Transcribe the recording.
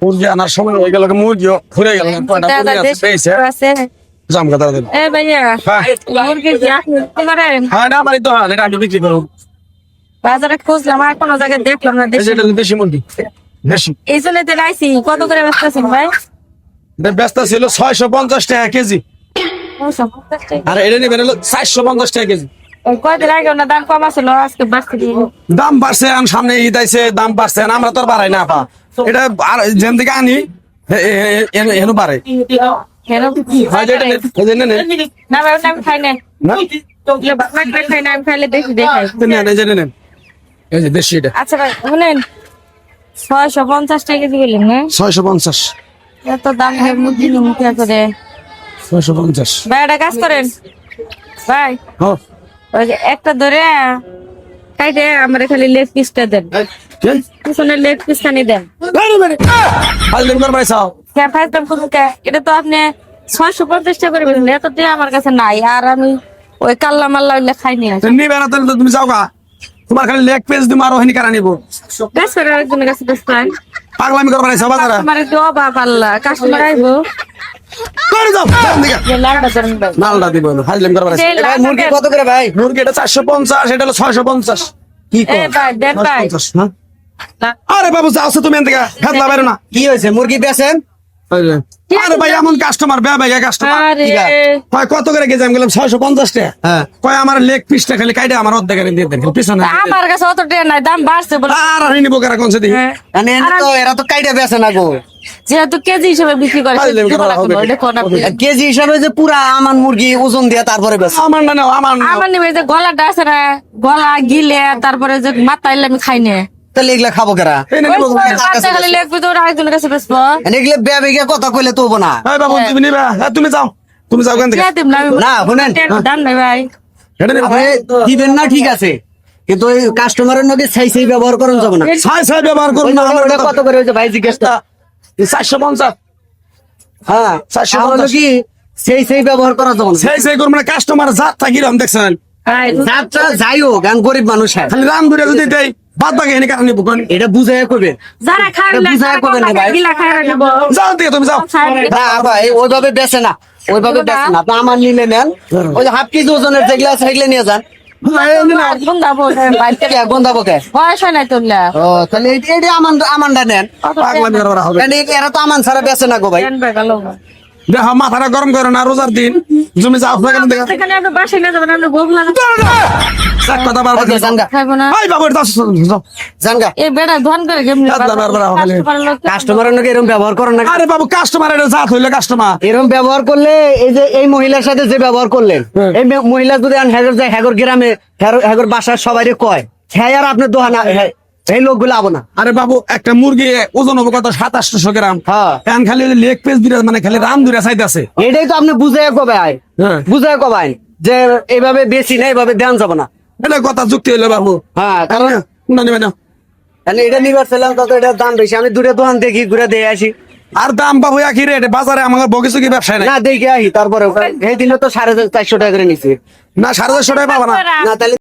মুরগি আনার সময় হয়ে গেল, মুরগিও ঘুরে গেল। বাজারে খুঁজলাম আর কোনো জায়গায় দেখলাম না। দেশি মুরগি এই জন্য তো লাইছি। কত করে বেচতেছেন ভাই? ব্যস্ত ছিল 650 টাকা কেজি, আর এটা নেবেন হলো 450 টাকা কেজি। কয়দিন আগে না দাম কম আছিল, আজকে বাড়ছে। দাম বাড়ছে, সামনে ঈদ আইছে, দাম বাড়ছে। আমরা তো আর বাড়াই না আপা, এটা আর যেন থেকে আনি এনে বাড়ে। না ভাই আমি খাই না, খাই না, আমি খাইলে দেখি দেখাই। এই যে দেশি এটা। আচ্ছা ভাই শুনেন, 650 টাকা কেজি বললেন না? 650। এত দাম মুরগি মুখিয়া করে 650 ভাই। একটা কাজ করেন ভাই, ওই যে একটা ধরে কাইটে আমার খালি লেগ পিসটা দেন, পিছনের লেগ পিসটা নি দেন। এটা তো আপনি 650 টাকা করে বললেন, এত দিয়ে আমার কাছে নাই। আর আমি ওই কাল্লা মাল্লা ওইলে খাইনি। তুমি যাও গা, তোমার খালি লেগ পিস দিম আর ওখানে কারা নিবো। আরেকজনের কাছে পাগলামি করবার আইছো বাজারে। আমার জবা পাল্লা কাস্টমার আইবো, নালটা দিব হাজলাম করবার আইছো। মুরগি কত করে ভাই? মুরগি এটা 450, এটা হলো 650। কি কর? ভাই দেন ভাই। 650, হ্যাঁ? আরে বাবু যাও তুমি এখান থেকে, খাতলা বাইরো না। কি হয়েছে? মুরগি বেচেন? আরে ভাই এমন কাস্টমার, বেয়া কাস্টমার। কয় কত করে কেজি? আমি বললাম 650 টাকা। হ্যাঁ। কয় আমার লেগ পিসটা খালি কাইটা আমার অর্ধেক দিয়ে দেন পিছনে। আমার কাছে অত টাকা নাই, দাম বাড়ছে বলে। আর নিব কারা কোনছে দি? এরা তো কাইটা বেচে না গো। যেহেতু কেজি হিসেবে বিক্রি করে কেজি হিসাবে যে পুরা আমার মুরগি ওজন দিয়ে তারপরে বেচে। আমার না আমার আমার নিবে যে গলাটা আছে না, গলা গিলে তারপরে যে মাথা এলে আমি খাই না। তাহলে এগুলা খাবো কারা? খালি লেগ পিস ওরা একজনের কাছে বেচবো। এগুলো বেগে কথা কইলে তো হবো না। বাবু তুমি নিবা, তুমি যাও কেন থেকে। না শুনেন, দাম নাই ভাই। এটা নিবা আপনি দিবেন না ঠিক আছে, কিন্তু ওই কাস্টমারের নগে সেই ব্যবহার করুন যাবে না। ছাই ব্যবহার করুন না। ওটা কত করে হয়েছে ভাই জিজ্ঞেসটা? 450। হ্যাঁ, 450 কি সেই ব্যবহার করা যাবে না। সেই করুন না। কাস্টমার জাত থাকিলাম দেখছেন, যাত্রা যাই হোক, আমি গরিব মানুষ। খালি রাম ধরে যদি দেই বাদ বাকি এনে কারণ নিব কোন। এটা বুঝাই করবে, যারা খায় না বুঝাই করবেন না ভাই। গিলা খায় নিব। যাও দিয়ে তুমি যাও। না ভাই ওইভাবে বেচে না, ওইভাবে বেচে না। আপনি আমার নিলে নেন, ওই যে হাফ কেজি ওজনের যেগুলা সেগুলো নিয়ে যান। গন্ধাবো কে? বয়স হয় নাই তোলা। ও তাহলে এটা আমানটা নেন। পাগলামি করবার হবে। এরা তো আমান ছাড়া বেচে না গো ভাই। দেখো মাথাটা গরম করে না, রোজার দিন তুমি যাও না কেন দেখা। সেখানে আপনি বাসায় না যাবেন, আপনি ভোগ লাগা এক কথা বারবার জানগা খাইবো না। এই বাবু এটা যাও। জানগা এই বেটা ধন করে কেমনি কাস্টমারের নগে এরকম ব্যবহার করেন না। আরে বাবু কাস্টমার এটা জাত হইলে কাস্টমার এরকম ব্যবহার করলে, এই যে এই মহিলার সাথে যে ব্যবহার করলেন, এই মহিলা যদি হ্যাগর যায়, হ্যাগর গ্রামে হ্যাগর বাসার সবাই কয় হ্যাঁ আর আপনার দোহানা এই লোকগুলো আবো না। আরে বাবু একটা মুরগি ওজন হবে কত? 2700 গ্রাম। হ্যাঁ, এখন খালি লেগ পিস দুইটা, মানে খালি রাম দুইটা চাইতেছে। এটাই তো আপনি বুঝাই কবাই, বুঝাই কবাই যে এইভাবে বেশি না, এইভাবে দেন যাবো না। এটা কথা যুক্তি হইলো বাবু। হ্যাঁ, কারণ এটা নিবার ছিলাম তত এটার দাম বেশি। আমি দূরে দোকান দেখি ঘুরে দিয়ে আসি, আর দাম পাবো একই রেট। বাজারে আমার বগিচুকি ব্যবসায় নাই না দেখে আহি। তারপরে এই দিনে তো 450 টাকা করে নিচ্ছে। না, 450 টাকা পাবা না। না তাহলে